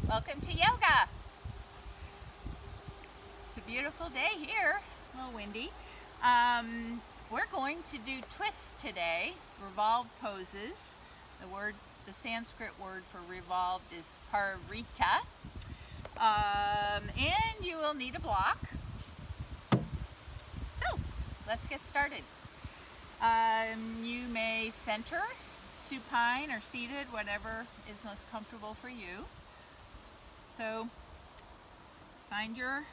Welcome to yoga. It's a beautiful day here, a little windy. We're going to do twists today, revolved poses. The Sanskrit word for revolved is parita. And you will need a block. So, let's get started. You may center, supine, or seated, whatever is most comfortable for you. So, find your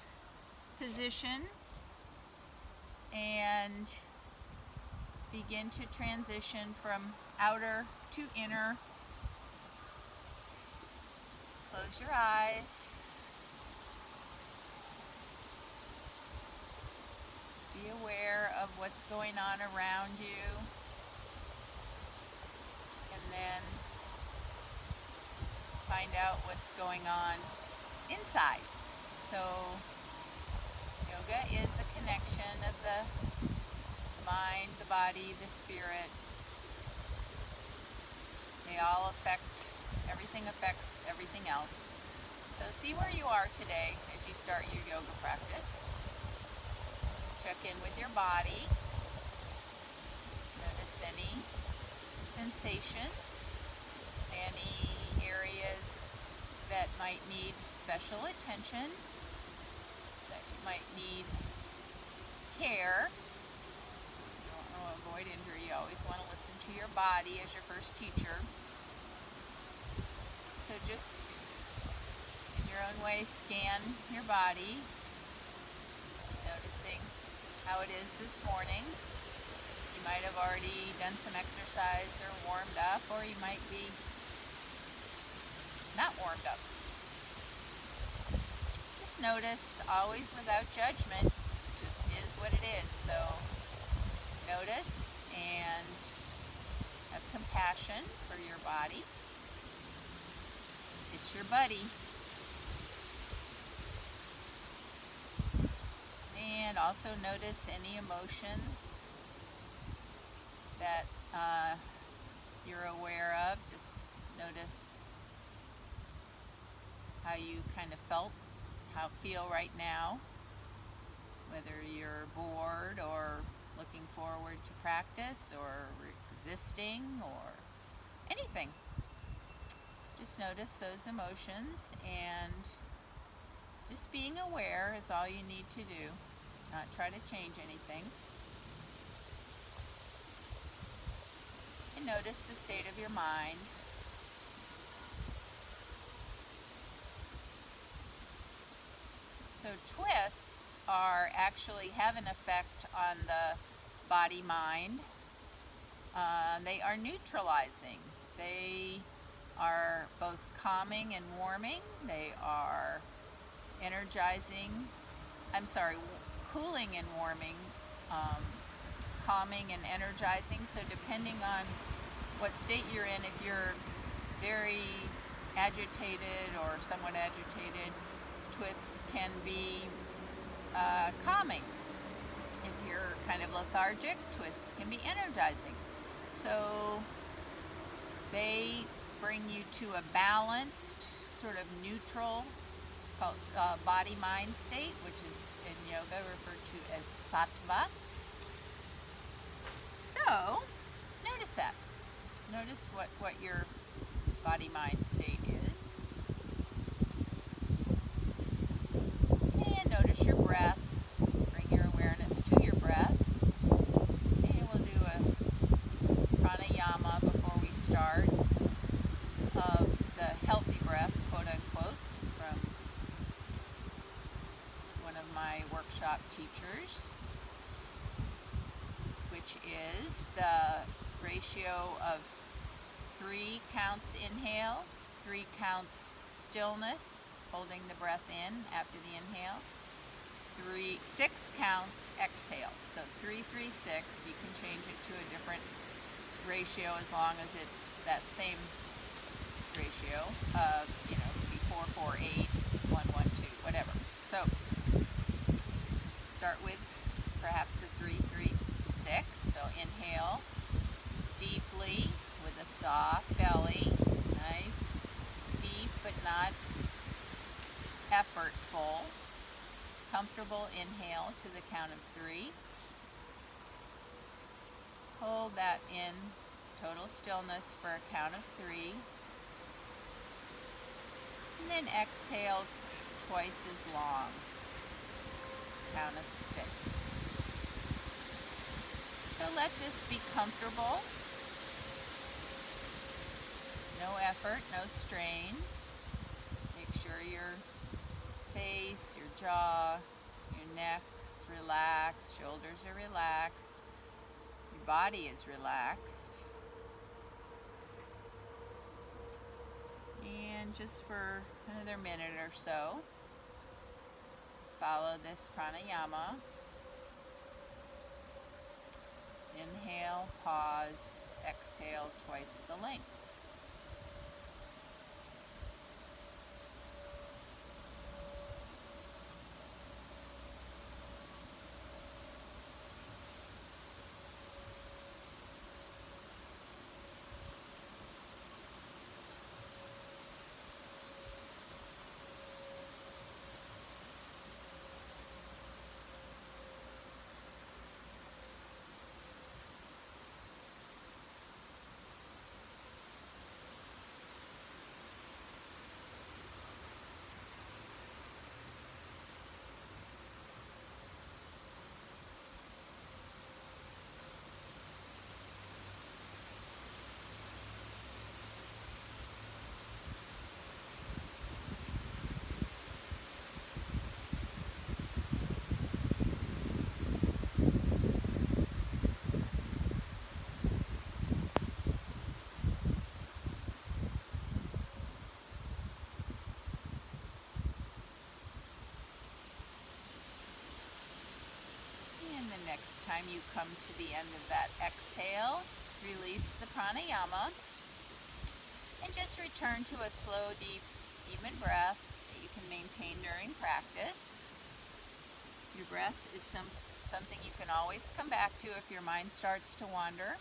position and begin to transition from outer to inner. Close your eyes. Be aware of what's going on around you. And then find out what's going on inside. So yoga is a connection of the mind, the body, the spirit. They all everything affects everything else. So see where you are today as you start your yoga practice. Check in with your body. Notice any sensations, any areas that might need special attention, that you might need care. You don't want to avoid injury. You always want to listen to your body as your first teacher. So just in your own way, scan your body, noticing how it is this morning. You might have already done some exercise or warmed up, or you might be not warmed up. Just notice, always without judgment, just is what it is. So notice and have compassion for your body. It's your buddy. And also notice any emotions that you're aware of. Just notice how you kind of feel right now. Whether you're bored or looking forward to practice or resisting or anything. Just notice those emotions, and just being aware is all you need to do. Not try to change anything. And notice the state of your mind. So twists have an effect on the body-mind. They are neutralizing. They are both calming and warming. They are cooling and warming, calming and energizing. So depending on what state you're in, if you're very agitated or somewhat agitated, twists can be calming. If you're kind of lethargic, twists can be energizing. So they bring you to a balanced, sort of neutral, it's called body-mind state, which is in yoga referred to as sattva. So, notice that. Notice what your body-mind state is. And notice your breath. Bring your awareness to your breath. And we'll do a pranayama before we start, of the healthy breath, quote unquote, from one of my workshop teachers, which is the ratio of 3 counts inhale, 3 counts stillness, holding the breath in after the inhale, 6 counts exhale. So 3, 3, 6, you can change it to a different ratio as long as it's that same ratio of, it could be 4, 4, 8, 1, 1, 2, whatever. So start with perhaps the 3, 3, 6. So inhale deeply with a soft belly, nice, deep but not effortful. Comfortable inhale to the count of 3. Hold that in total stillness for a count of 3. And then exhale twice as long. Just count of 6. So let this be comfortable. No effort, no strain. Make sure your face, your jaw, your neck's relaxed, shoulders are relaxed, your body is relaxed. And just for another minute or so, follow this pranayama. Inhale, pause, exhale twice the length. Next time you come to the end of that exhale, release the pranayama and just return to a slow, deep, even breath that you can maintain during practice. Your breath is something you can always come back to if your mind starts to wander.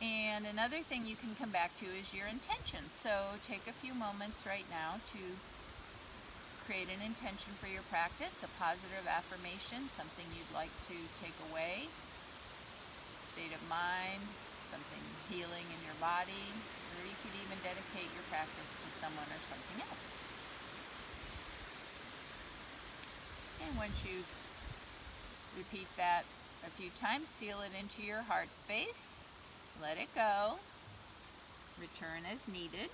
And another thing you can come back to is your intention. So take a few moments right now to create an intention for your practice, a positive affirmation, something you'd like to take away, state of mind, something healing in your body, or you could even dedicate your practice to someone or something else. And once you repeat that a few times, seal it into your heart space, let it go, return as needed.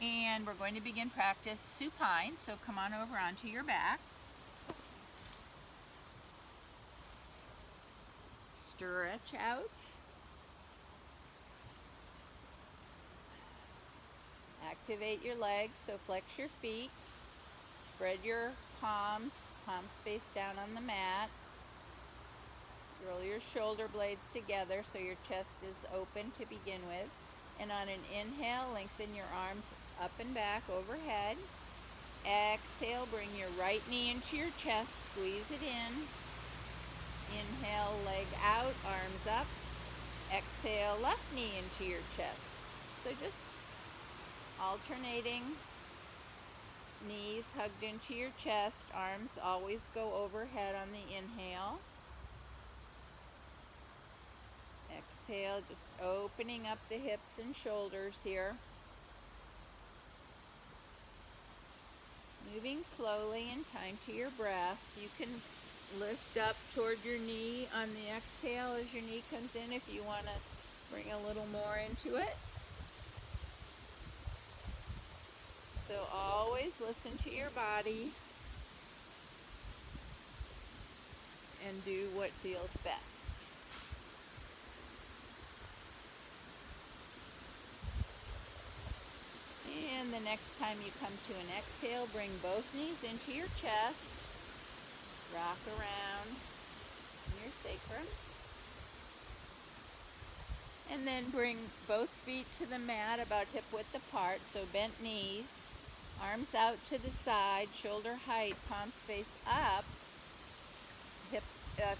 And we're going to begin practice supine, so come on over onto your back. Stretch out. Activate your legs, so flex your feet. Spread your palms face down on the mat. Roll your shoulder blades together so your chest is open to begin with. And on an inhale, lengthen your arms up and back overhead. Exhale, bring your right knee into your chest, squeeze it in. Inhale, leg out, arms up. Exhale, left knee into your chest. So just alternating, knees hugged into your chest, arms always go overhead on the inhale. Exhale, just opening up the hips and shoulders here. Moving slowly in time to your breath. You can lift up toward your knee on the exhale as your knee comes in if you want to bring a little more into it. So always listen to your body and do what feels best. And the next time you come to an exhale, bring both knees into your chest. Rock around in your sacrum. And then bring both feet to the mat about hip width apart, so bent knees. Arms out to the side, shoulder height, palms face up.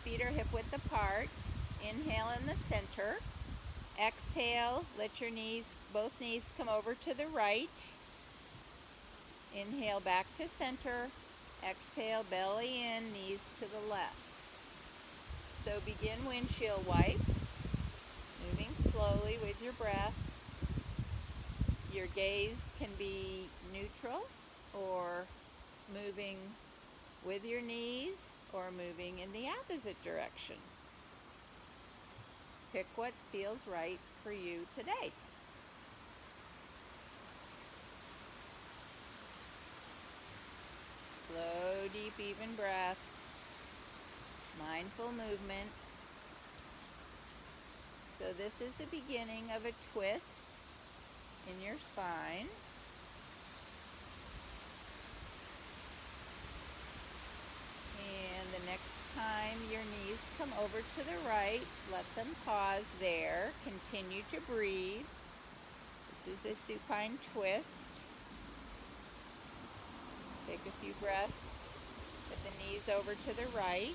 Feet are hip width apart. Inhale in the center. Exhale, let your both knees come over to the right. Inhale back to center. Exhale, belly in, knees to the left. So begin windshield wipe, moving slowly with your breath. Your gaze can be neutral or moving with your knees or moving in the opposite direction. Pick what feels right for you today. Slow, deep, even breath. Mindful movement. So this is the beginning of a twist in your spine. And the next time your knees come over to the right, let them pause there. Continue to breathe. This is a supine twist. Take a few breaths. Put the knees over to the right.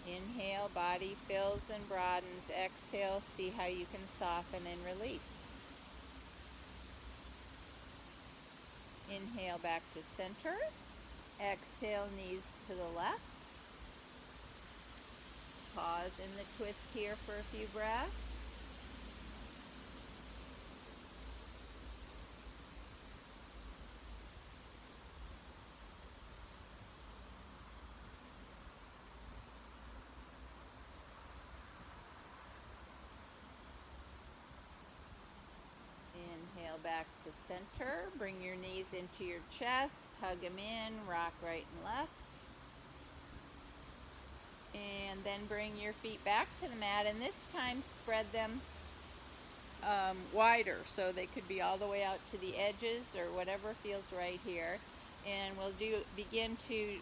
Inhale, body fills and broadens. Exhale, see how you can soften and release. Inhale back to center. Exhale, knees to the left. Pause in the twist here for a few breaths. Inhale back to center. Bring your knees into your chest. Hug them in. Rock right and left. And then bring your feet back to the mat. And this time spread them wider. So they could be all the way out to the edges or whatever feels right here. And we'll begin to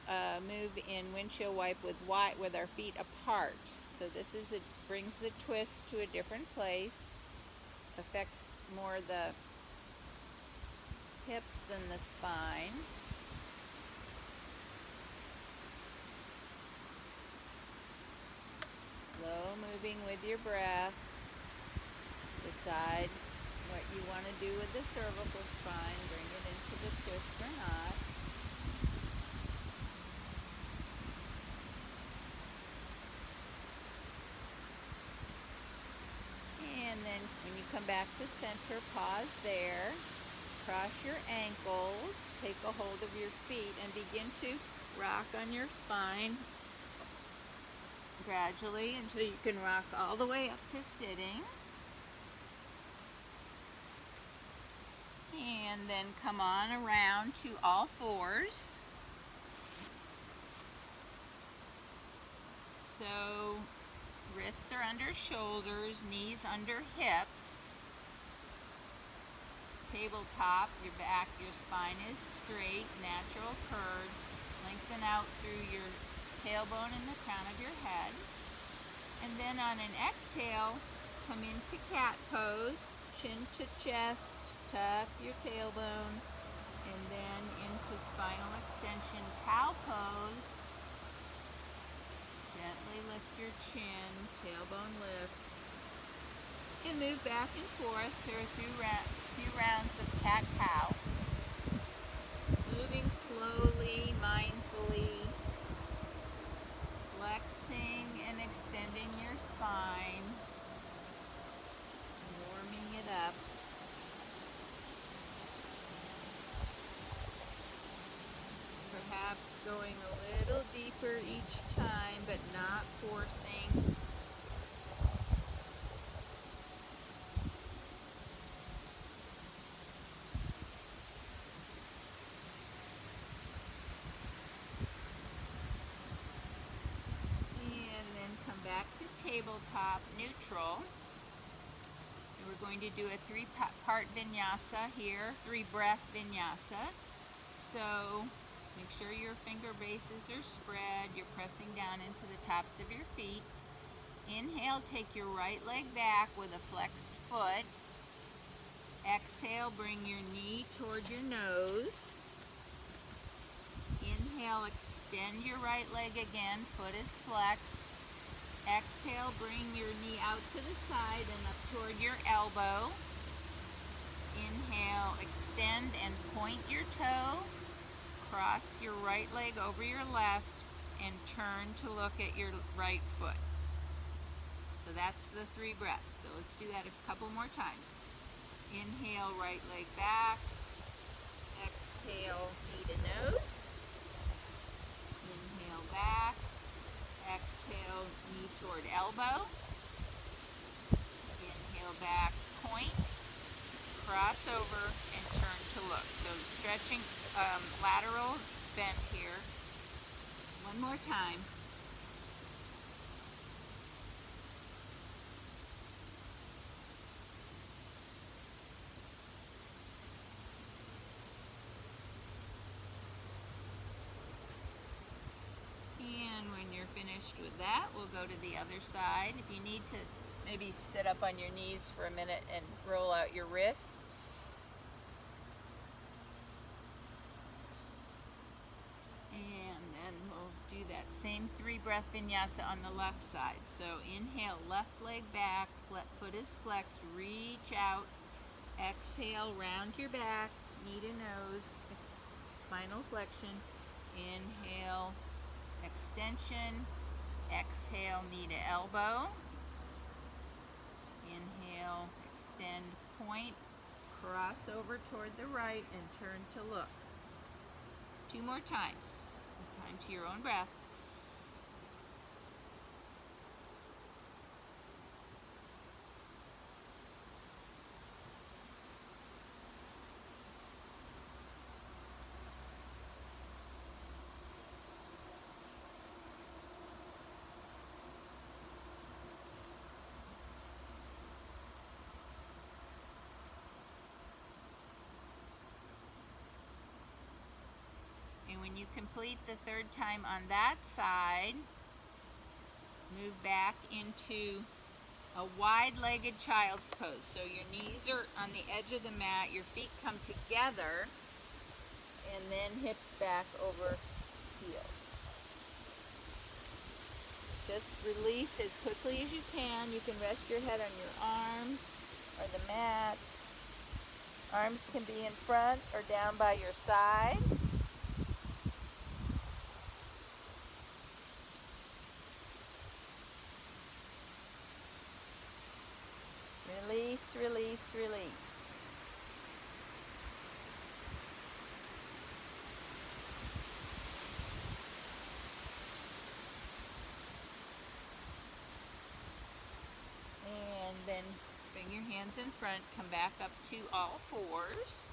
move in windshield wipe with our feet apart. So this brings the twist to a different place. Affects more the hips than the spine. Slow moving with your breath. Decide what you want to do with the cervical spine. Bring it into the twist or not. And then when you come back to center, pause there. Cross your ankles. Take a hold of your feet and begin to rock on your spine gradually until you can rock all the way up to sitting. And then come on around to all fours. So wrists are under shoulders, knees under hips. Tabletop, your back, your spine is straight, natural curves. Lengthen out through your tailbone and the crown of your head. And then on an exhale, come into cat pose, chin to chest, tuck your tailbone, and then into spinal extension, cow pose. Gently lift your chin, tailbone lifts, and move back and forth through a few rounds of cat-cow. Moving slowly, mindfully, flexing and extending your spine, warming it up. Perhaps going a little deeper each time, but not forcing. And then come back to tabletop, neutral. And we're going to do a three-part vinyasa here, three-breath vinyasa. So make sure your finger bases are spread. You're pressing down into the tops of your feet. Inhale, take your right leg back with a flexed foot. Exhale, bring your knee toward your nose. Inhale, extend your right leg again, foot is flexed. Exhale, bring your knee out to the side and up toward your elbow. Inhale, extend and point your toe. Cross your right leg over your left and turn to look at your right foot. So that's the 3 breaths. So let's do that a couple more times. Inhale, right leg back. Exhale, knee to nose. Inhale back. Exhale, knee toward elbow. Inhale back, point. Cross over and turn to look. So stretching lateral bend here. One more time. And when you're finished with that, we'll go to the other side. If you need to maybe sit up on your knees for a minute and roll out your wrists. And then we'll do that same 3 breath vinyasa on the left side. So inhale, left leg back, foot is flexed, reach out. Exhale, round your back, knee to nose, spinal flexion. Inhale, extension. Exhale, knee to elbow. Inhale, extend, point, cross over toward the right and turn to look. 2 more times. Time to your own breath. And when you complete the 3rd time on that side, move back into a wide-legged child's pose. So your knees are on the edge of the mat, your feet come together, and then hips back over heels. Just release as quickly as you can. You can rest your head on your arms or the mat. Arms can be in front or down by your side. Release, release, release. And then bring your hands in front, come back up to all fours.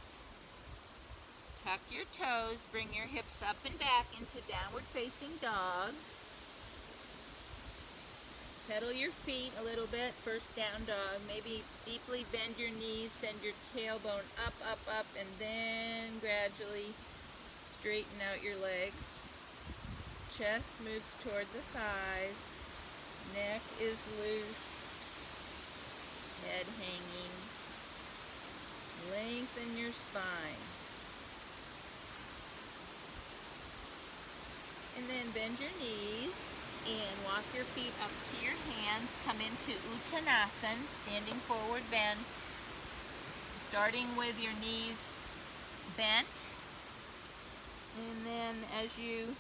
Tuck your toes, bring your hips up and back into downward facing dog. Pedal your feet a little bit, first down dog. Maybe deeply bend your knees, send your tailbone up, up, up, and then gradually straighten out your legs. Chest moves toward the thighs. Neck is loose. Head hanging. Lengthen your spine. And then bend your knees. And walk your feet up to your hands. Come into Uttanasana, standing forward bend. Starting with your knees bent. And then as you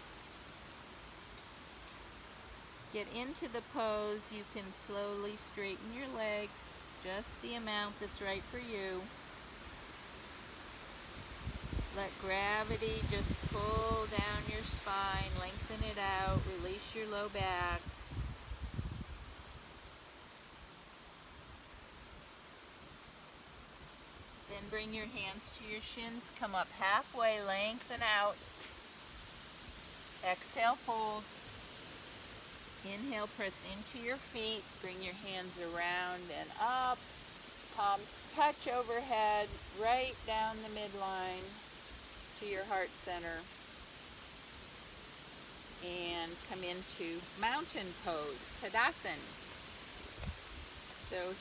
get into the pose, you can slowly straighten your legs, just the amount that's right for you. Let gravity just pull down your spine, lengthen it out, release your low back. Then bring your hands to your shins, come up halfway, lengthen out. Exhale, fold. Inhale, press into your feet, bring your hands around and up. Palms touch overhead, right down the midline to your heart center. And come into mountain pose, Tadasana. So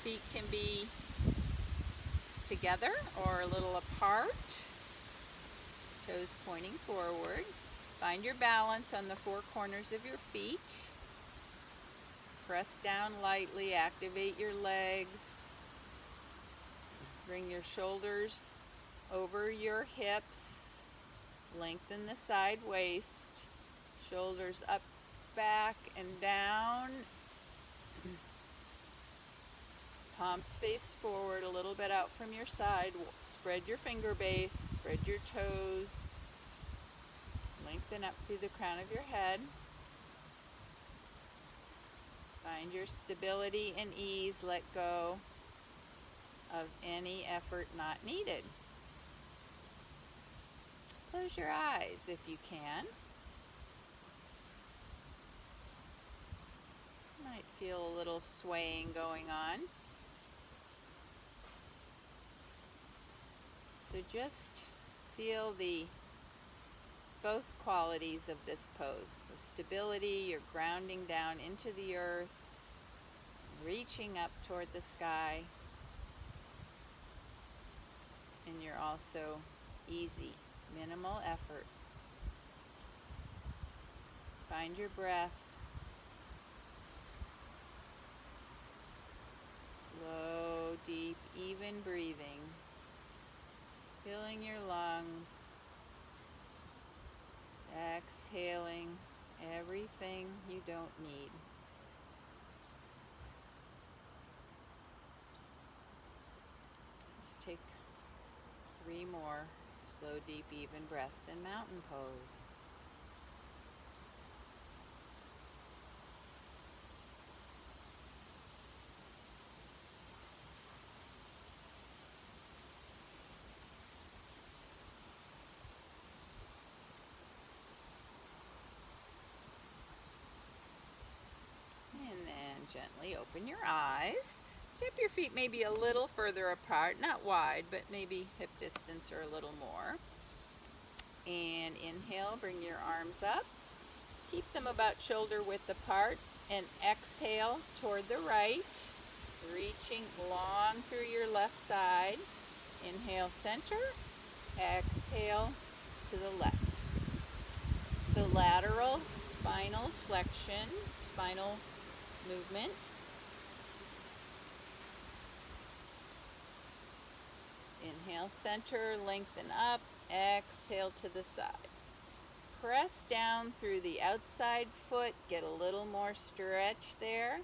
feet can be together or a little apart. Toes pointing forward. Find your balance on the 4 corners of your feet. Press down lightly, activate your legs. Bring your shoulders over your hips. Lengthen the side waist. Shoulders up, back, and down. Palms face forward, a little bit out from your side. Spread your finger base, spread your toes. Lengthen up through the crown of your head. Find your stability and ease. Let go of any effort not needed. Close your eyes if you can. Might feel a little swaying going on. So just feel both qualities of this pose. The stability, you're grounding down into the earth, reaching up toward the sky, and you're also easy, minimal effort. Find your breath. Slow, deep, even breathing. Filling your lungs. Exhaling everything you don't need. Let's take 3 more slow, deep, even breaths in mountain pose. And then gently open your eyes. Step your feet maybe a little further apart, not wide, but maybe hip distance or a little more. And inhale, bring your arms up. Keep them about shoulder width apart. And exhale toward the right, reaching long through your left side. Inhale, center. Exhale to the left. So lateral spinal flexion, spinal movement. Inhale, center, lengthen up, exhale to the side. Press down through the outside foot, get a little more stretch there.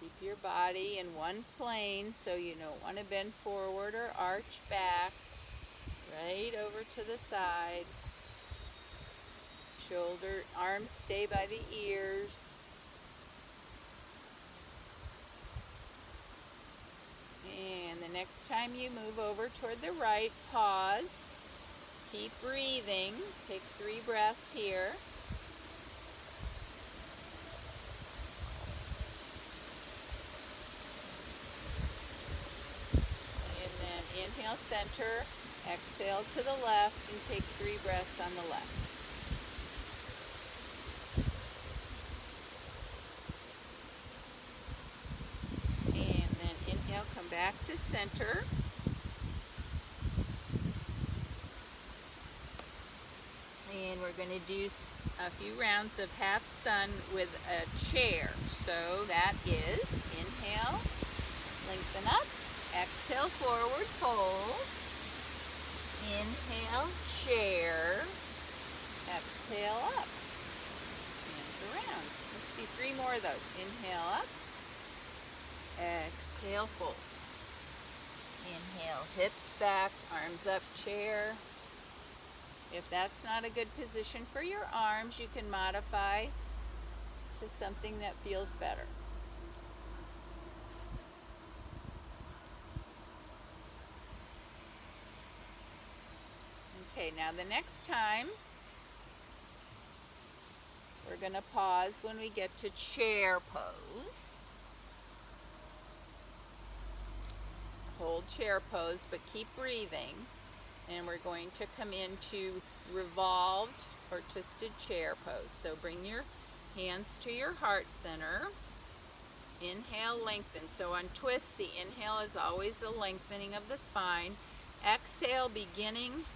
Keep your body in one plane so you don't want to bend forward or arch back. Right over to the side. Arms stay by the ears. And the next time you move over toward the right, pause. Keep breathing. Take 3 breaths here. And then inhale, center. Exhale to the left and take 3 breaths on the left. Come back to center. And we're going to do a few rounds of half sun with a chair. So that is inhale, lengthen up, exhale, forward fold. Inhale, chair, exhale up, hands around. Let's do 3 more of those. Inhale up, exhale, fold. Inhale, hips back, arms up, chair. If that's not a good position for your arms, you can modify to something that feels better. Okay, now the next time, we're going to pause when we get to chair pose. Hold chair pose, but keep breathing. And we're going to come into revolved or twisted chair pose. So bring your hands to your heart center. Inhale, lengthen. So on twists, the inhale is always the lengthening of the spine. Exhale, beginning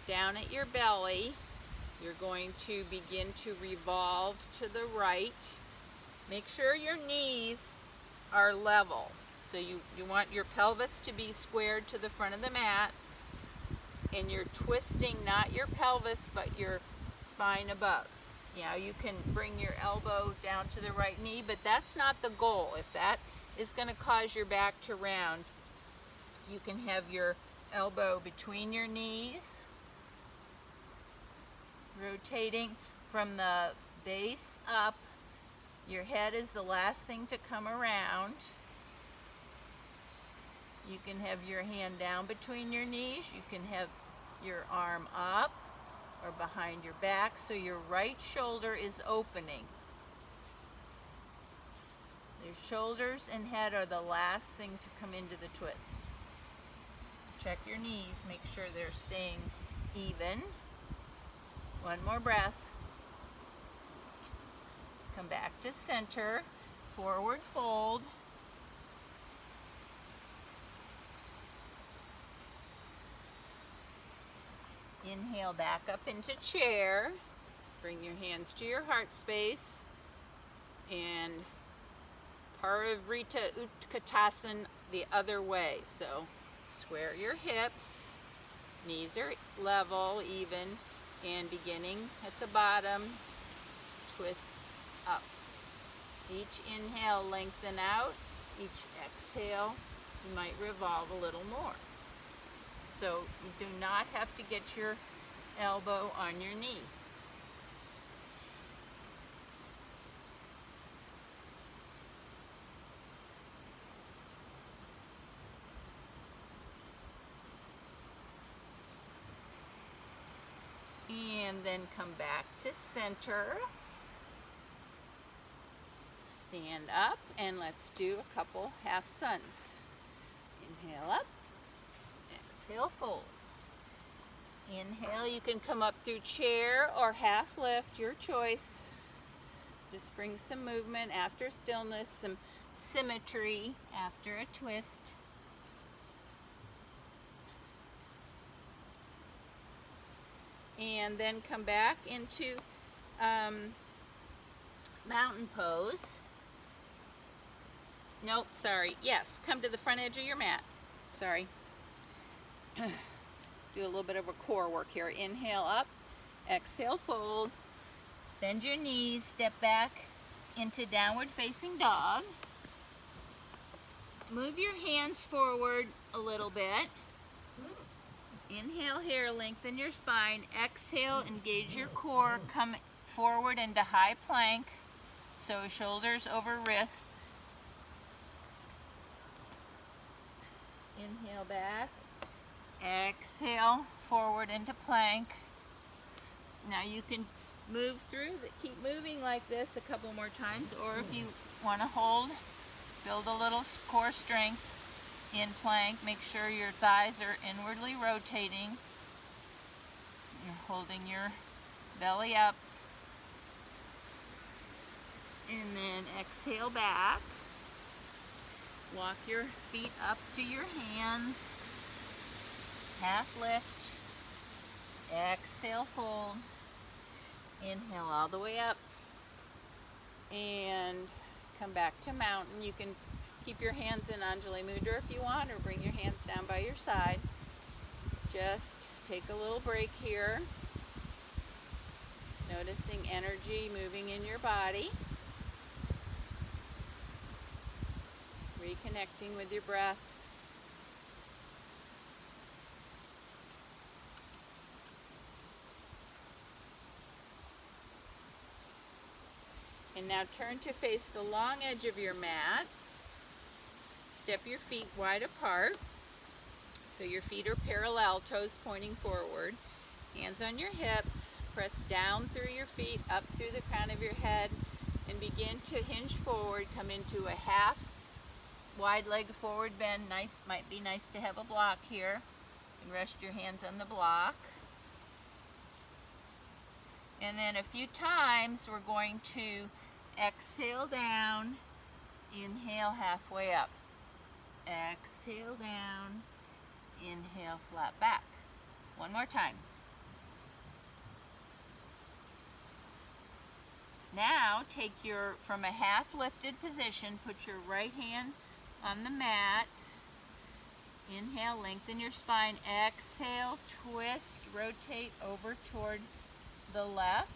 down at your belly. You're going to begin to revolve to the right. Make sure your knees are level. So you want your pelvis to be squared to the front of the mat, and you're twisting not your pelvis but your spine above. Now you can bring your elbow down to the right knee, but that's not the goal. If that is going to cause your back to round, you can have your elbow between your knees, rotating from the base up. Your head is the last thing to come around. You can have your hand down between your knees. You can have your arm up or behind your back so your right shoulder is opening. Your shoulders and head are the last thing to come into the twist. Check your knees, make sure they're staying even. One more breath. Come back to center, forward fold. Inhale back up into chair. Bring your hands to your heart space. And Parivrita Utkatasana the other way. So square your hips, knees are level, even, and beginning at the bottom, twist up. Each inhale, lengthen out. Each exhale, you might revolve a little more. So you do not have to get your elbow on your knee. And then come back to center. Stand up and let's do a couple half suns. Inhale up, exhale fold. Inhale, you can come up through chair or half lift, your choice. Just bring some movement after stillness, some symmetry after a twist. And then come back into mountain pose. Nope, sorry. Yes, come to the front edge of your mat. Sorry. Do a little bit of a core work here. Inhale up, exhale fold. Bend your knees, step back into downward facing dog. Move your hands forward a little bit. Inhale here, lengthen your spine. Exhale, engage your core. Come forward into high plank. So shoulders over wrists. Inhale back. Exhale, forward into plank. Now you can move through, keep moving like this a couple more times, or if you want to hold, build a little core strength in plank. Make sure your thighs are inwardly rotating. You're holding your belly up. And then exhale back. Walk your feet up to your hands. Half lift. Exhale, fold. Inhale all the way up. And come back to mountain. You can keep your hands in Anjali Mudra if you want, or bring your hands down by your side. Just take a little break here. Noticing energy moving in your body. Reconnecting with your breath. And now turn to face the long edge of your mat. Step your feet wide apart. So your feet are parallel, toes pointing forward. Hands on your hips. Press down through your feet, up through the crown of your head, and begin to hinge forward. Come into a half wide leg forward bend. Nice, might be nice to have a block here. And rest your hands on the block. And then a few times we're going to exhale down, inhale halfway up. Exhale down, inhale flat back. One more time. Now take from a half lifted position, put your right hand on the mat. Inhale, lengthen your spine. Exhale, twist, rotate over toward the left.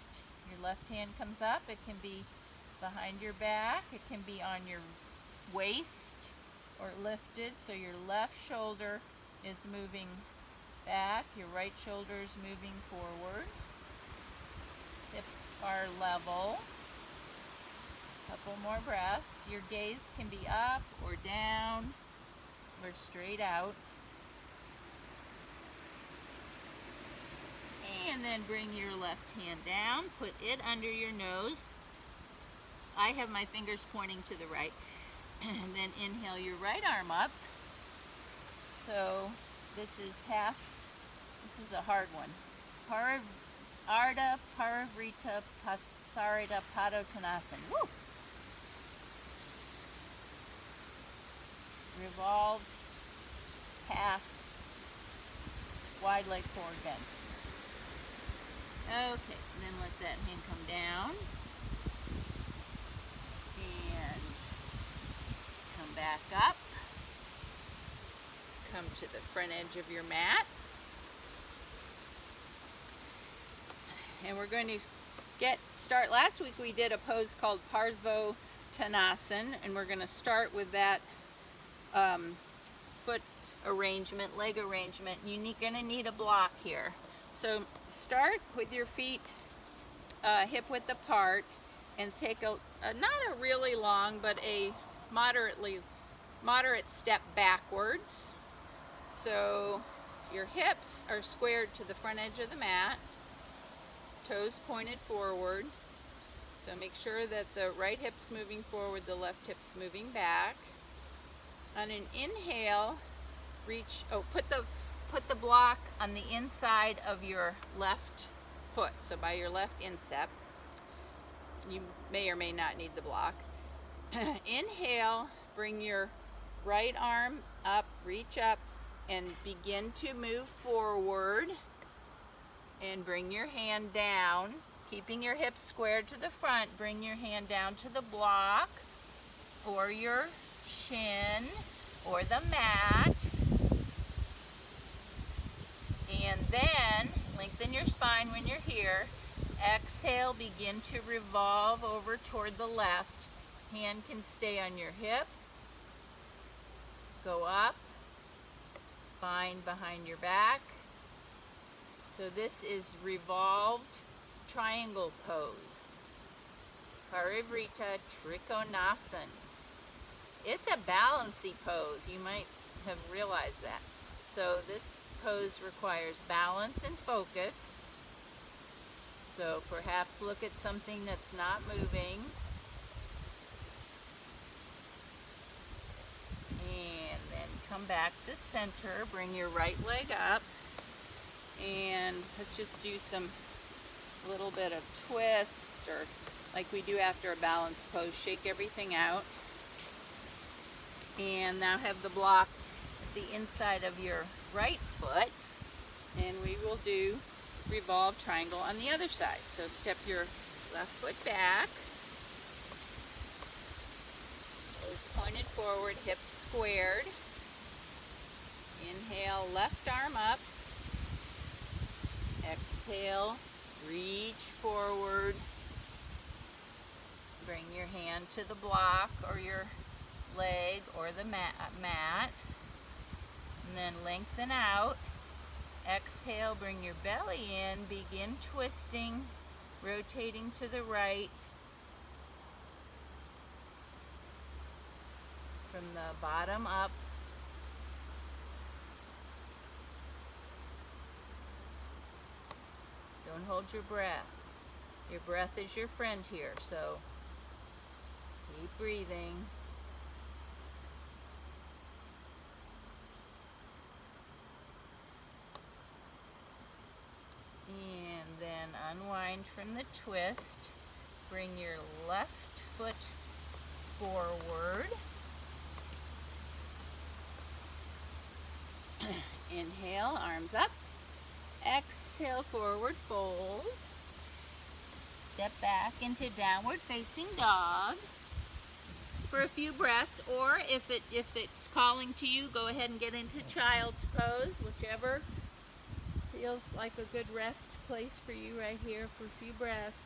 Your left hand comes up. It can be behind your back. It can be on your waist or lifted. So your left shoulder is moving back. Your right shoulder is moving forward. Hips are level. Couple more breaths. Your gaze can be up or down or straight out. And then bring your left hand down. Put it under your nose. I have my fingers pointing to the right. And then inhale your right arm up. So this is a hard one. Ardha Parivrita Pasarita Padottanasana. Woo! Revolved half wide leg forward bend. Okay, and then let that hand come down. And come back up. Come to the front edge of your mat. And we're going to start. Last week we did a pose called Parsvottanasana, and we're going to start with that foot arrangement, leg arrangement. You're going to need a block here. So start with your feet hip width apart and take not a really long, but a moderate step backwards. So your hips are squared to the front edge of the mat, toes pointed forward. So make sure that the right hip's moving forward, the left hip's moving back. On an inhale, put the block on the inside of your left foot, so by your left instep. You may or may not need the block. Inhale, bring your right arm up, reach up, and begin to move forward. And bring your hand down, keeping your hips squared to the front. Bring your hand down to the block or your shin or the mat. And then lengthen your spine when you're here. Exhale, begin to revolve over toward the left. Hand can stay on your hip. Go up, bind behind your back. So this is revolved triangle pose. Parivrita Trikonasana. It's a balancy pose. You might have realized that. So this pose requires balance and focus. So perhaps look at something that's not moving. And then come back to center. Bring your right leg up. And let's just do a little bit of twist, or like we do after a balance pose. Shake everything out. And now have the block at the inside of your right foot. And we will do revolved triangle on the other side. So step your left foot back. Toes pointed forward, hips squared. Inhale, left arm up. Exhale, reach forward. Bring your hand to the block or your leg or the mat. And then lengthen out. Exhale, bring your belly in. Begin twisting, rotating to the right. From the bottom up. Don't hold your breath. Your breath is your friend here, so keep breathing. And then unwind from the twist. Bring your left foot forward. Inhale, arms up. Exhale, forward fold. Step back into downward facing dog for a few breaths, or if it's calling to you, go ahead and get into child's pose, whichever feels like a good rest place for you right here for a few breaths.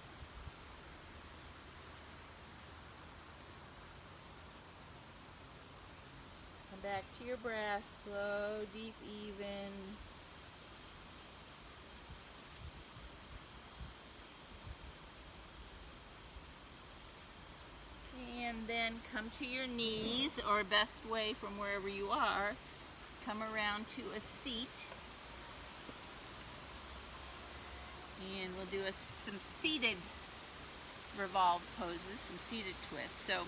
Come back to your breath, slow, deep, even. And then come to your knees, or best way from wherever you are, come around to a seat. And we'll do some seated revolved poses, some seated twists. So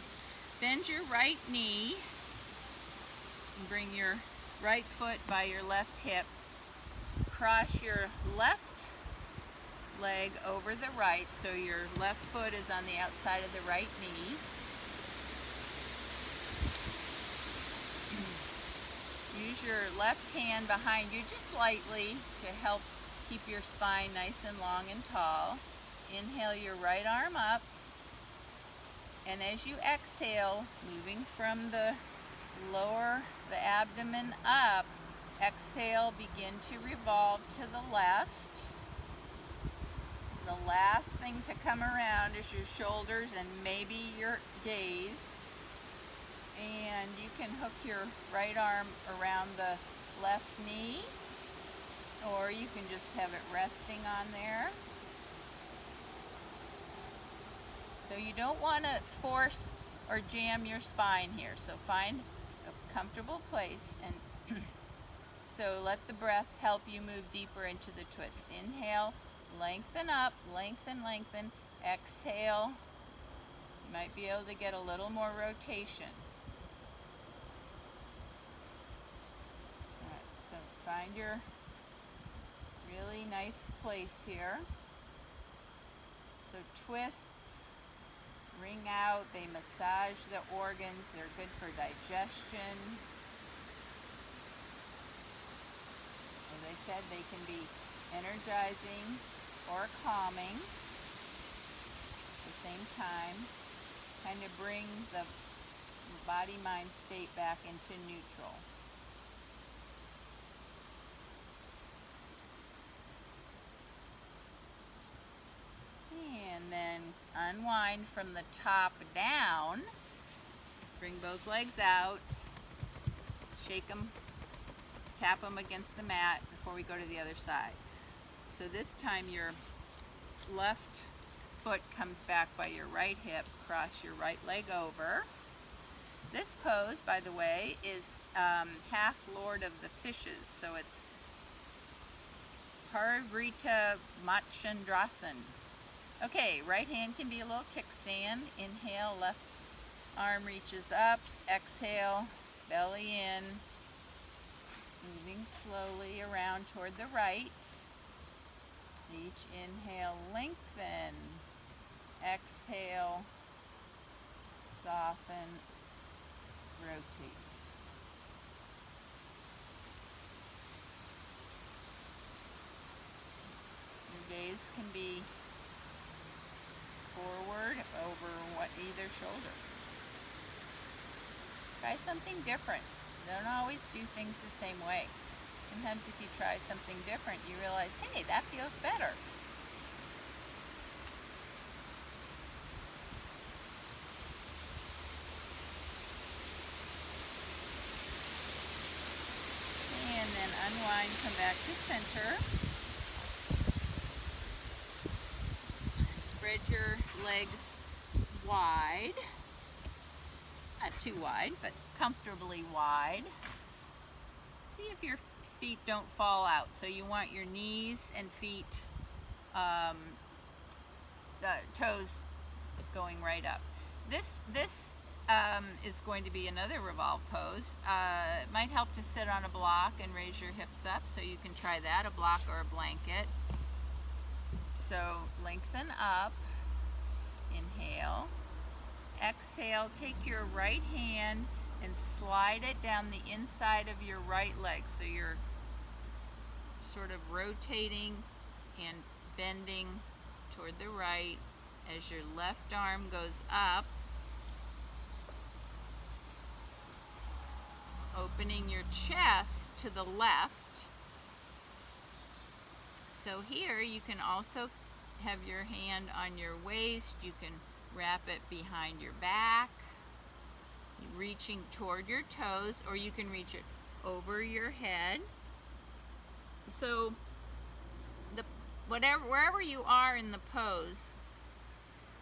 bend your right knee and bring your right foot by your left hip. Cross your left leg over the right, so your left foot is on the outside of the right knee. Use your left hand behind you just lightly to help keep your spine nice and long and tall. Inhale your right arm up, and as you exhale, moving from the abdomen up, exhale, begin to revolve to the left. The last thing to come around is your shoulders and maybe your gaze. And you can hook your right arm around the left knee, or you can just have it resting on there. So you don't want to force or jam your spine here. So find a comfortable place, and so let the breath help you move deeper into the twist. Inhale, lengthen up, lengthen, lengthen. Exhale, you might be able to get a little more rotation. So find your really nice place here. So twists ring out, they massage the organs, they're good for digestion. As I said, they can be energizing or calming at the same time. Kind of bring the body-mind state back into neutral. And then unwind from the top down. Bring both legs out. Shake them, tap them against the mat before we go to the other side. So this time your left foot comes back by your right hip, cross your right leg over. This pose, by the way, is half Lord of the Fishes, so it's Parivrita Machandrasan. Okay, right hand can be a little kickstand. Inhale, left arm reaches up. Exhale, belly in. Moving slowly around toward the right. Each inhale, lengthen. Exhale, soften, rotate. Your gaze can be forward over either shoulder. Try something different. Don't always do things the same way. Sometimes if you try something different, you realize, hey, that feels better. And then unwind, come back to center. Spread your legs wide. Not too wide, but comfortably wide. See if your feet don't fall out. So you want your knees and feet, toes going right up. This is going to be another revolve pose. It might help to sit on a block and raise your hips up, so you can try that, a block or a blanket. So lengthen up, inhale, exhale, take your right hand and slide it down the inside of your right leg. So you're sort of rotating and bending toward the right. as your left arm goes up, opening your chest to the left. So here you can also have your hand on your waist. You can wrap it behind your back, reaching toward your toes, or you can reach it over your head. So wherever you are in the pose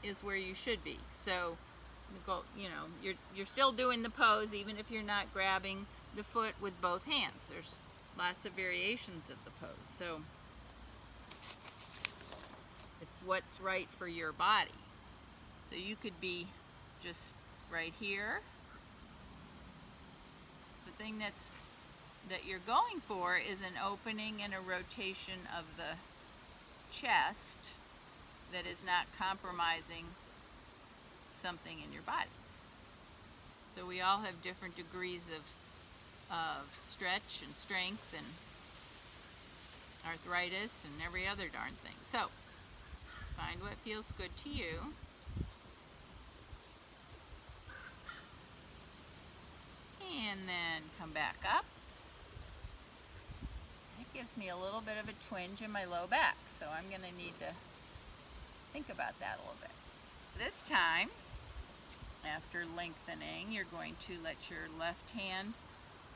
is where you should be. So you're still doing the pose even if you're not grabbing the foot with both hands. There's lots of variations of the pose. So it's what's right for your body. So you could be just right here. The thing that you're going for is an opening and a rotation of the chest that is not compromising something in your body. So we all have different degrees of stretch and strength and arthritis and every other darn thing. So find what feels good to you. And then come back up. It gives me a little bit of a twinge in my low back, so I'm going to need to think about that a little bit. This time, after lengthening, you're going to let your left hand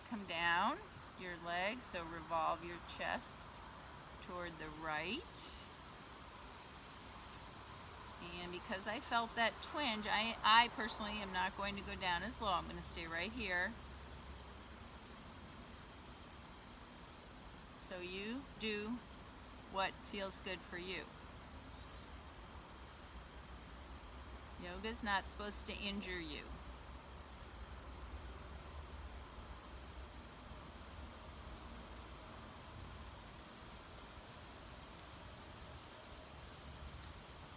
come down your leg, so revolve your chest toward the right. And because I felt that twinge, I personally am not going to go down as low. I'm going to stay right here. So you do what feels good for you. Yoga's not supposed to injure you.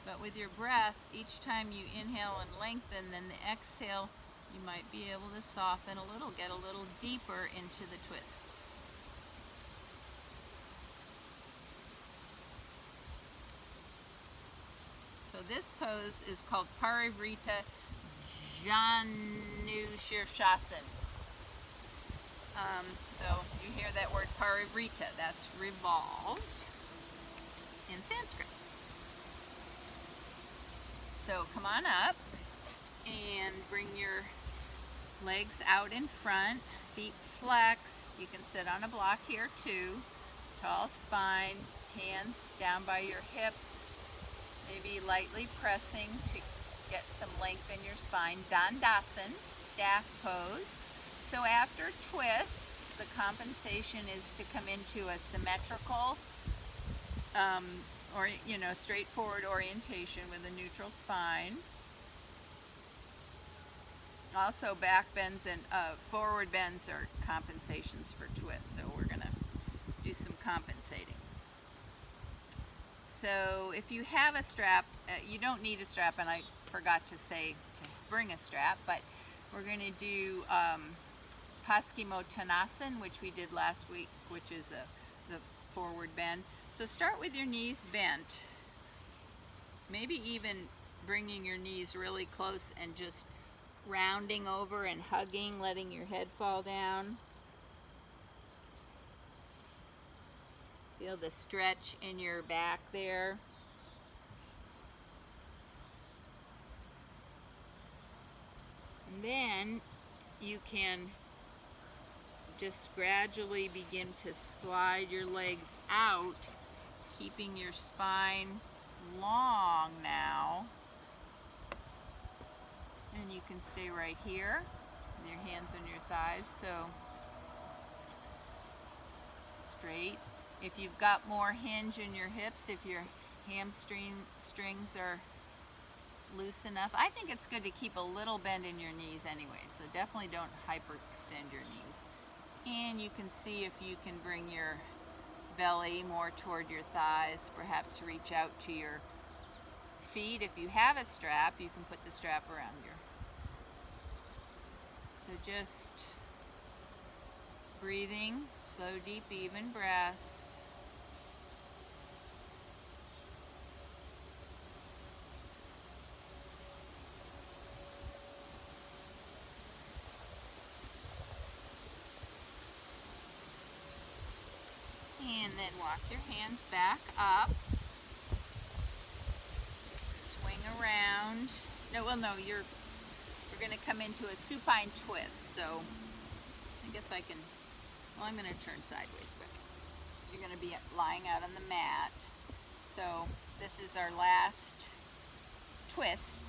But with your breath, each time you inhale and lengthen, then the exhale, you might be able to soften a little, get a little deeper into the twist. So this pose is called Parivrita Janu Shirshasana. So you hear that word Parivrita, that's revolved in Sanskrit. So come on up and bring your legs out in front, feet flexed. You can sit on a block here too. Tall spine, hands down by your hips. Maybe lightly pressing to get some length in your spine. Dandasana, staff pose. So after twists, the compensation is to come into a symmetrical or straightforward orientation with a neutral spine. Also back bends and forward bends are compensations for twists. So we're going to do some compensating. So if you have a strap, you don't need a strap, and I forgot to say to bring a strap, but we're going to do Paschimottanasana, which we did last week, which is the forward bend. So start with your knees bent, maybe even bringing your knees really close and just rounding over and hugging, letting your head fall down. Feel the stretch in your back there. And then you can just gradually begin to slide your legs out, keeping your spine long now. And you can stay right here with your hands on your thighs, so straight. If you've got more hinge in your hips, if your hamstrings are loose enough, I think it's good to keep a little bend in your knees anyway, so definitely don't hyperextend your knees. And you can see if you can bring your belly more toward your thighs, perhaps reach out to your feet. If you have a strap, you can put the strap around your. So just breathing, slow, deep, even breaths. Walk your hands back up. Swing around. No, well, no, you're going to come into a supine twist. So I guess I can, well, I'm going to turn sideways, but you're going to be lying out on the mat. So this is our last twist.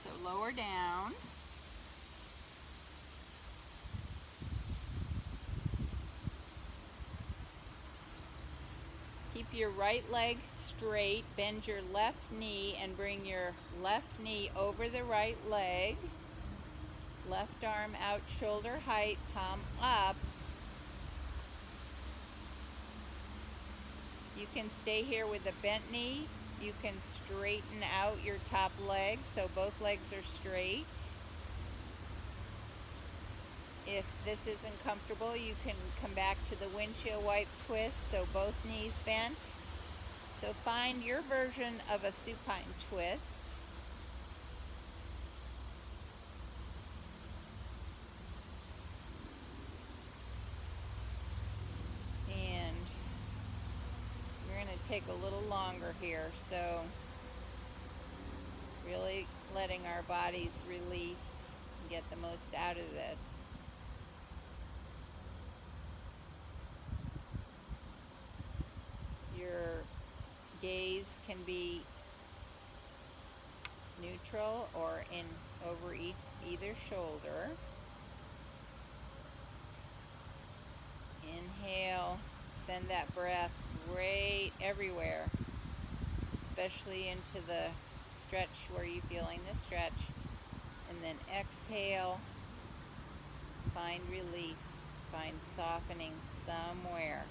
So lower down. Keep your right leg straight, bend your left knee and bring your left knee over the right leg. Left arm out shoulder height, palm up. You can stay here with a bent knee. You can straighten out your top leg so both legs are straight. If this isn't comfortable, you can come back to the windshield wipe twist, so both knees bent. So find your version of a supine twist. And we're going to take a little longer here, so really letting our bodies release and get the most out of this. Your gaze can be neutral or in over either shoulder. Inhale, send that breath right everywhere, especially into the stretch where you're feeling the stretch. And then exhale, find release, find softening somewhere.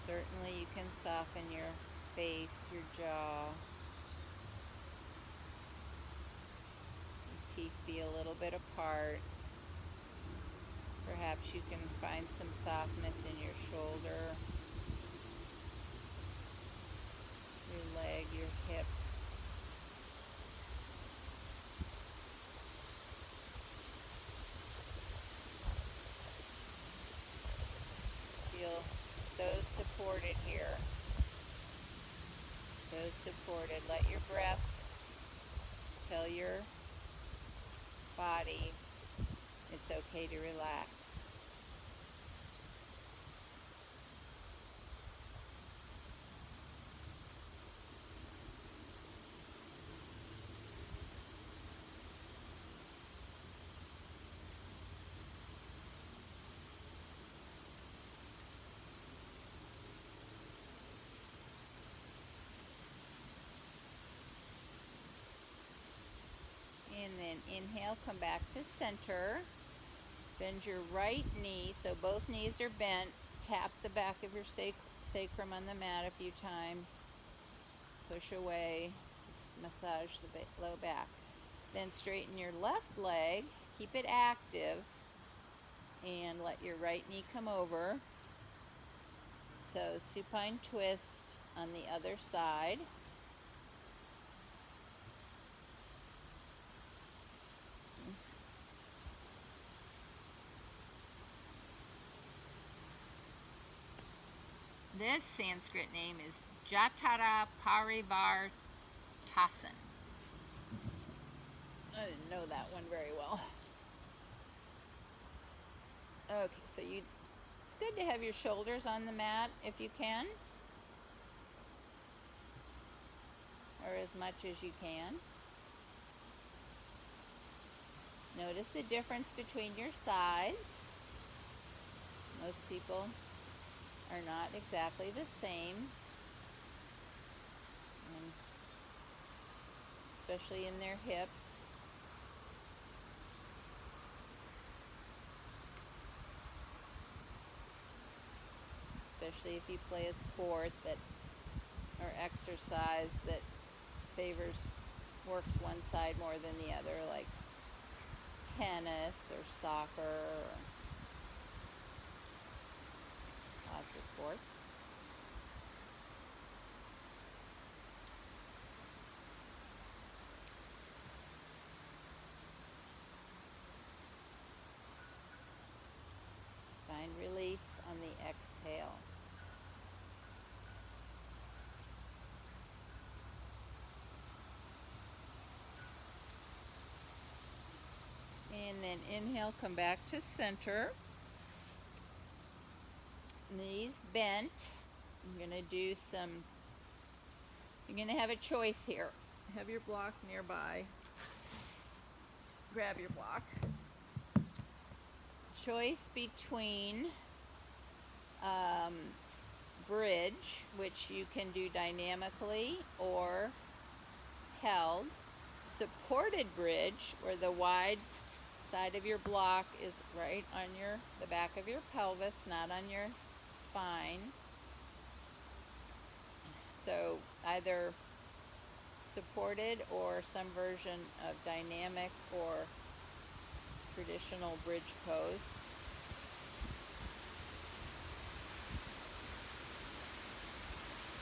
Certainly you can soften your face, your jaw. Your teeth be a little bit apart. Perhaps you can find some softness in your shoulder, your leg, your hip. Feel so supported here. So supported. Let your breath tell your body it's okay to relax. And then inhale, come back to center. Bend your right knee, so both knees are bent. Tap the back of your sacrum on the mat a few times. Push away. Just massage the low back. Then straighten your left leg. Keep it active. And let your right knee come over. So supine twist on the other side. This Sanskrit name is Jatara Parivartasan. I didn't know that one very well. Okay, so it's good to have your shoulders on the mat if you can, or as much as you can. Notice the difference between your sides. Most people are not exactly the same, and especially in their hips. Especially if you play a sport that or exercise that works one side more than the other, like tennis or soccer or lots of sports. then inhale, come back to center. Knees bent. I'm going to do some, you're going to have a choice here. Have your block nearby. Grab your block. Choice between bridge, which you can do dynamically or held. Supported bridge, where the wide side of your block is right on the back of your pelvis, not on your spine. So either supported or some version of dynamic or traditional bridge pose.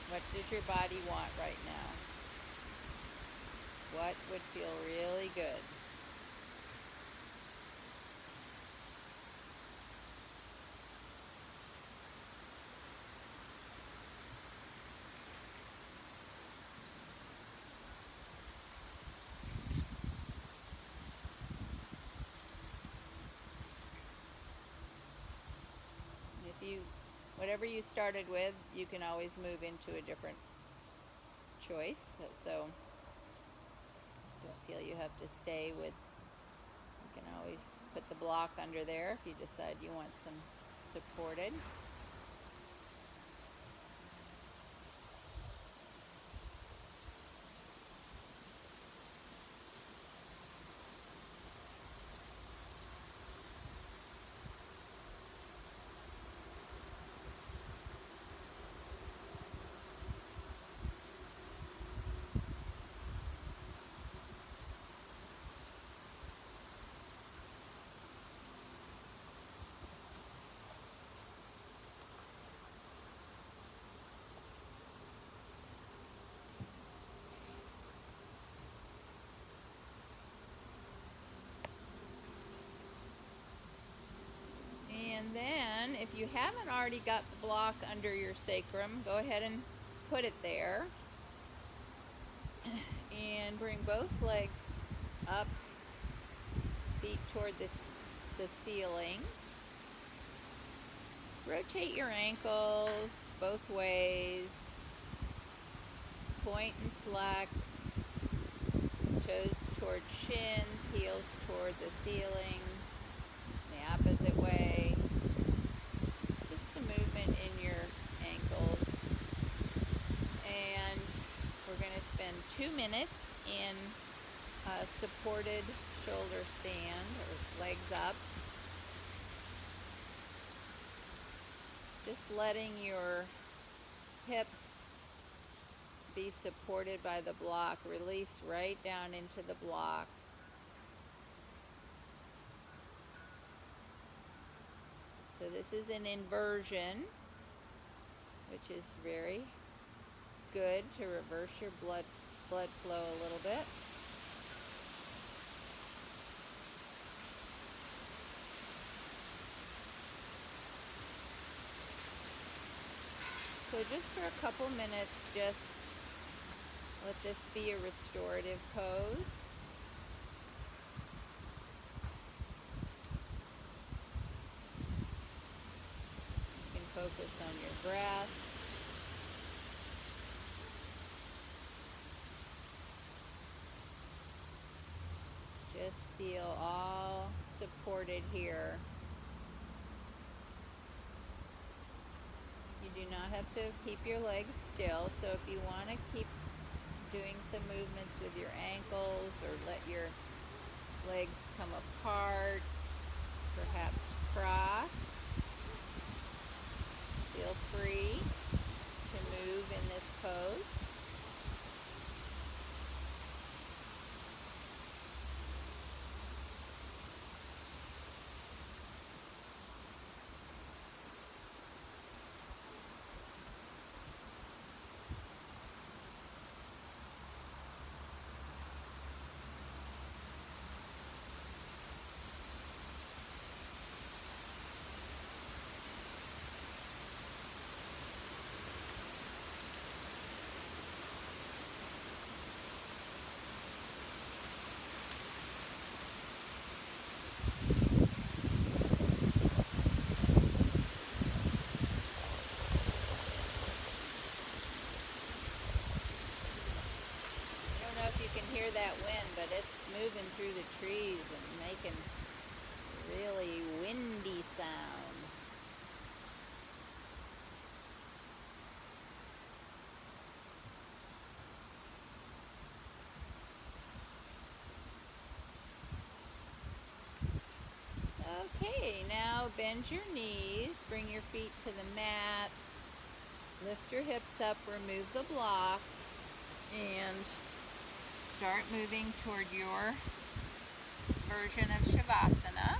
What does your body want right now? What would feel really good? Whatever you started with, you can always move into a different choice. So don't feel you have to stay with, you can always put the block under there if you decide you want some supported. And then, if you haven't already got the block under your sacrum, go ahead and put it there. And bring both legs up, feet toward the ceiling. Rotate your ankles both ways. Point and flex. Toes toward shins, heels toward the ceiling. The opposite way. Just some movement in your ankles. And we're going to spend 2 minutes in a supported shoulder stand, or legs up. Just letting your hips be supported by the block. Release right down into the block. So this is an inversion, which is very good to reverse your blood flow a little bit. So just for a couple minutes, just let this be a restorative pose. You can focus on your breath. Just feel all supported here. You do not have to keep your legs still, so if you want to keep doing some movements with your ankles or let your legs come apart, perhaps cross, feel free to move in this pose. that wind, but it's moving through the trees and making really windy sound. Okay, now bend your knees, bring your feet to the mat, lift your hips up, remove the block, and start moving toward your version of Shavasana.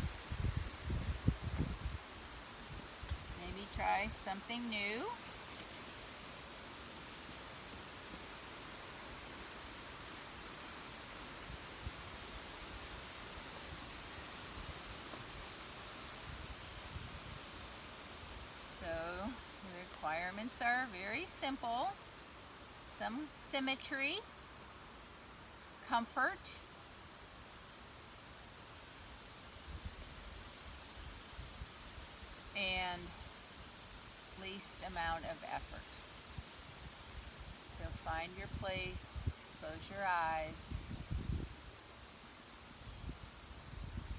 Maybe try something new. So the requirements are very simple. Some symmetry, comfort, and least amount of effort. So find your place, close your eyes,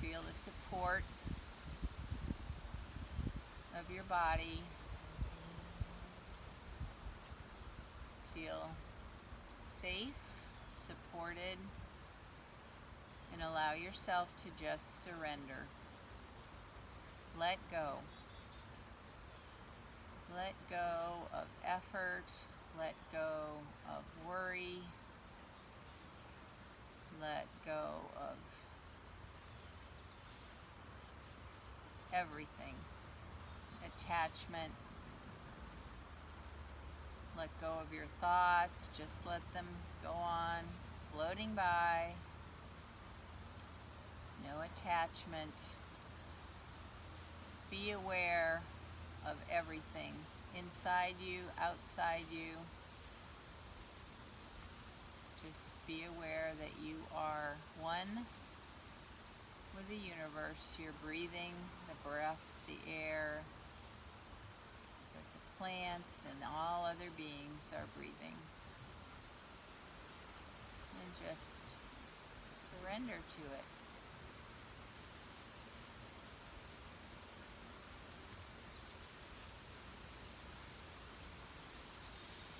feel the support of your body, feel safe, supported, and allow yourself to just surrender. Let go. Let go of effort, let go of worry, let go of everything. Attachment. Let go of your thoughts, just let them go on, floating by. No attachment. Be aware of everything, inside you, outside you. Just be aware that you are one with the universe. You're breathing the breath, the air, that the plants and all other beings are breathing. And just surrender to it.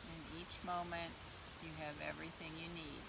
In each moment, you have everything you need.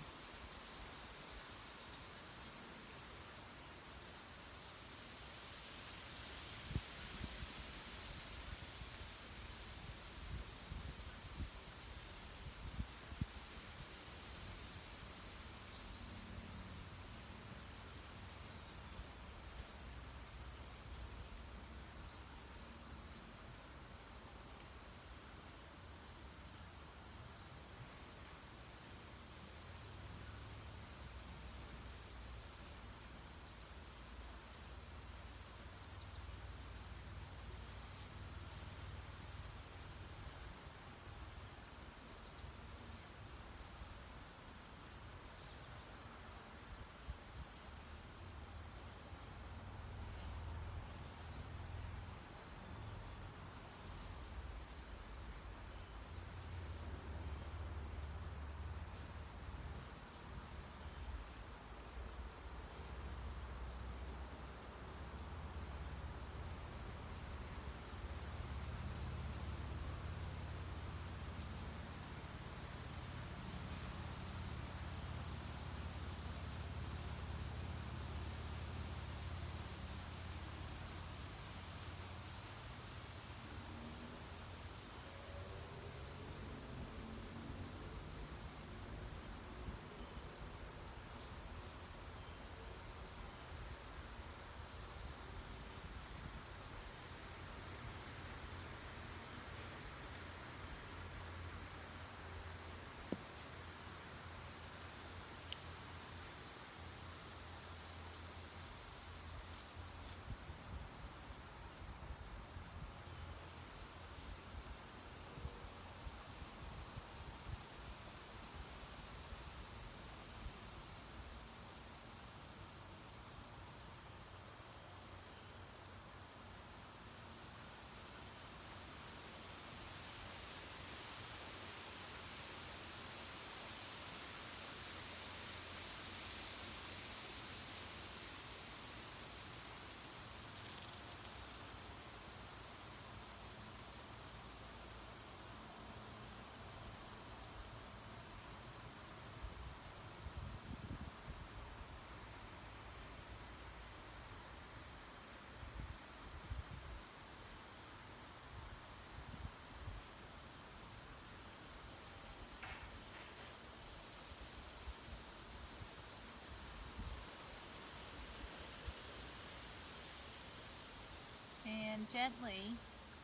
gently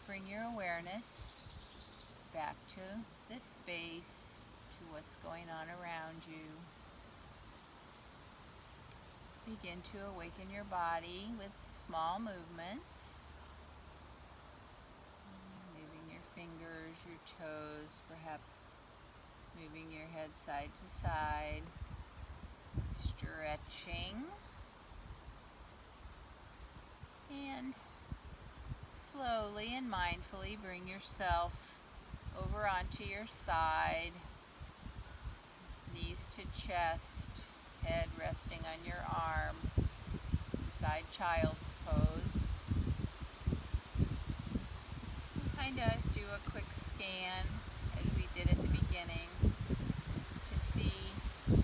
bring your awareness back to this space, to what's going on around you. Begin to awaken your body with small movements. Moving your fingers, your toes, perhaps moving your head side to side. Stretching. And slowly and mindfully bring yourself over onto your side. Knees to chest, head resting on your arm. Side child's pose. Kind of do a quick scan, as we did at the beginning, to see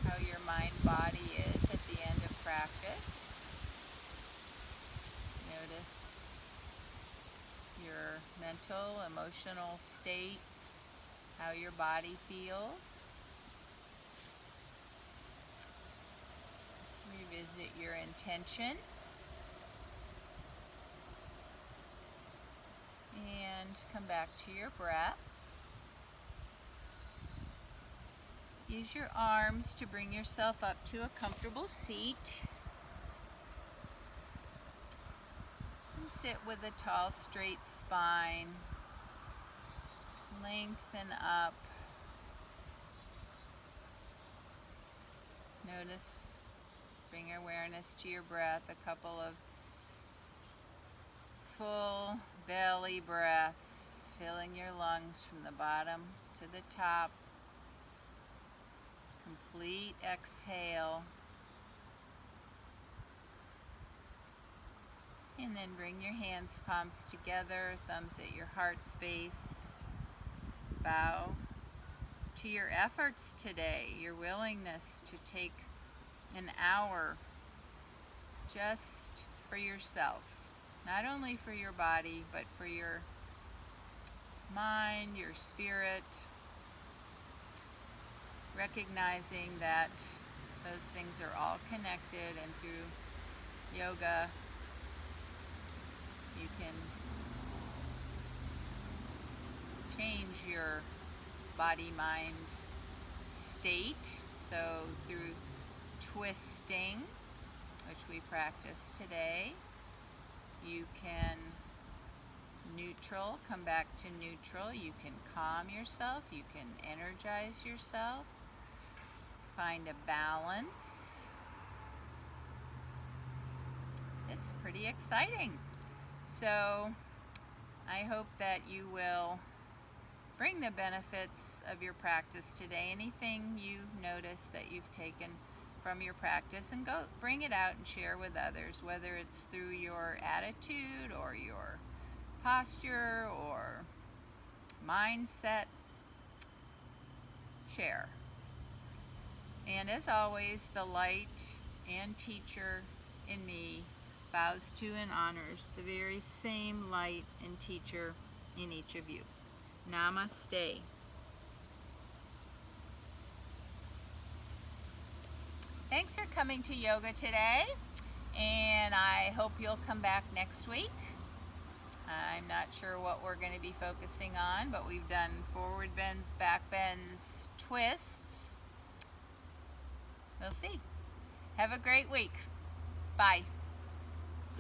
how your mind-body is at the end of practice. Notice your mental, emotional state, how your body feels. Revisit your intention. And come back to your breath. Use your arms to bring yourself up to a comfortable seat. And sit with a tall, straight spine. Lengthen up. Notice, bring awareness to your breath, a couple of full belly breaths, filling your lungs from the bottom to the top. Complete exhale. And then bring your hands, palms together, thumbs at your heart space. Bow to your efforts today, your willingness to take an hour just for yourself. Not only for your body, but for your mind, your spirit. Recognizing that those things are all connected, and through yoga, you can change your body-mind state. So through twisting, which we practice today, you can come back to neutral. You can calm yourself. You can energize yourself. Find a balance. It's pretty exciting. So I hope that you will bring the benefits of your practice today. Anything you've noticed that you've taken from your practice, and go bring it out and share with others, whether it's through your attitude or your posture or mindset. Share. And as always, the light and teacher in me bows to and honors the very same light and teacher in each of you. Namaste. Thanks for coming to yoga today, and I hope you'll come back next week. I'm not sure what we're going to be focusing on, but we've done forward bends, back bends, twists. We'll see. Have a great week. Bye.